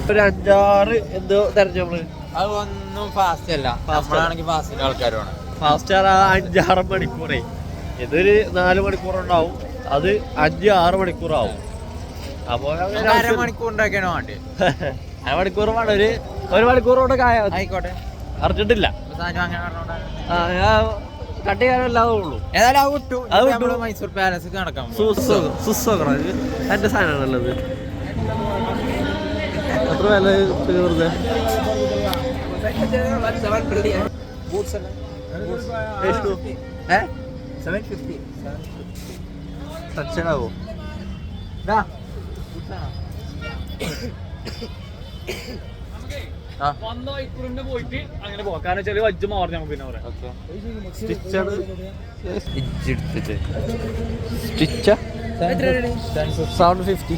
ഒരു 5-6 എന്തോ തെരഞ്ഞു നമ്മള്. അത് ഒന്നും ഫാസ്റ്റ് അല്ല, നമ്മളാണെങ്കിൽ ഫാസ്റ്റിന്റെ ആൾക്കാരുമാണ്. ഫാസ്റ്റ് 5-6 മണിക്കൂറേ, ഇതൊരു 4 മണിക്കൂറുണ്ടാവും, അത് 5-6 മണിക്കൂറാവും. അപ്പൊ അരമണിക്കൂറിൻ്റെയൊക്കെയാണ് വേണ്ടി. അരമണിക്കൂർ വേണം, ഒരു മണിക്കൂർ കൊണ്ട് ആയിക്കോട്ടെ, അറിഞ്ഞിട്ടില്ല. കട്ട് ചെയ്യാനല്ലാതെ ഉള്ളൂ. ഏതായാലും മൈസൂർ പാലസ് നടക്കാം. എന്റെ സാധനമാണല്ലത്. എത്ര വില വെറുതെ? ടച്ചാവോ? പോയിട്ട് അങ്ങനെ പോകാം. കാരണം വെച്ചാൽ വജ്ജ് മാറി നമുക്ക് പിന്നെ പറയാം. $750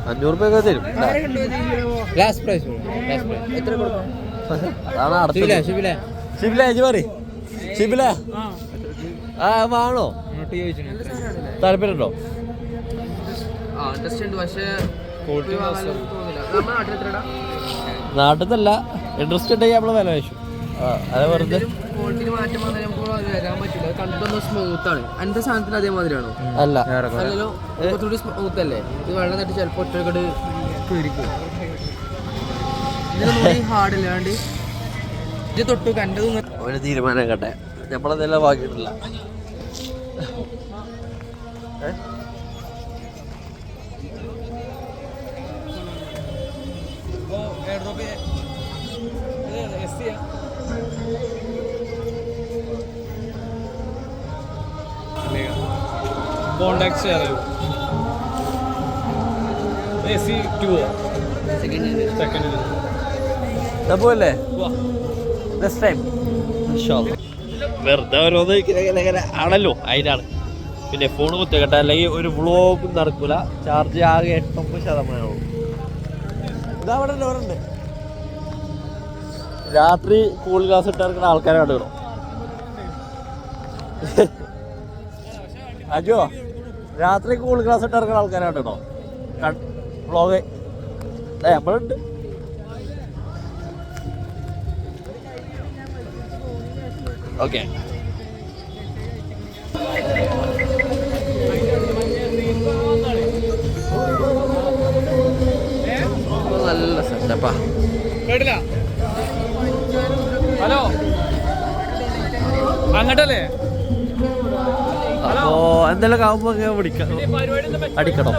500 തരും. ആണോ? താല്പര്യമുണ്ടോ? നാട്ടിലല്ല, ഇൻട്രസ്റ്റ് ഉണ്ടെങ്കിൽ നമ്മള് വില വെച്ചു. അത് വെറുതെ അല്ല, സ്മൂത്ത് അല്ലേ ഇത്? വെള്ളം തട്ടി ചിലപ്പോ ഒറ്റക്കട് ഹാർഡ് അല്ലാണ്ട് ഇത് തൊട്ട് കണ്ടതും ഒരു തീരുമാനം കേട്ടെ, നമ്മളതെല്ലാം വാങ്ങിയിട്ടില്ല. കോണ്ടാക്ട് ഷെയർ പോലെ വെറുതെ ഓരോന്ന് ഇങ്ങനെ ആണല്ലോ, അതിനാണ്. പിന്നെ ഫോൺ കുത്തിക്കട്ടെ, അല്ലെങ്കിൽ ഒരു വ്ളോഗും നടക്കൂല. ചാർജ് ആകെ 89%. ഇതവിടെ ഉണ്ട്. രാത്രി കൂൾ ഗ്ലാസ് ഇട്ടിറക്കുന്ന ആൾക്കാരാണ് കേട്ടോ. അജോ, രാത്രി കൂൾ ഗ്ലാസ് ഇട്ടിറക്കുന്ന ആൾക്കാരാണ് കേട്ടോ വ്ളോഗ്. നമ്മളുണ്ട്. ഓക്കെ, നല്ല സെറ്റപ്പാ. കേട്ടില്ല? ഹലോ, അങ്ങോട്ടല്ലേ? അപ്പോ എന്തെല്ലാം ആവുമ്പോ വിളിക്കാം, അടിക്കണം.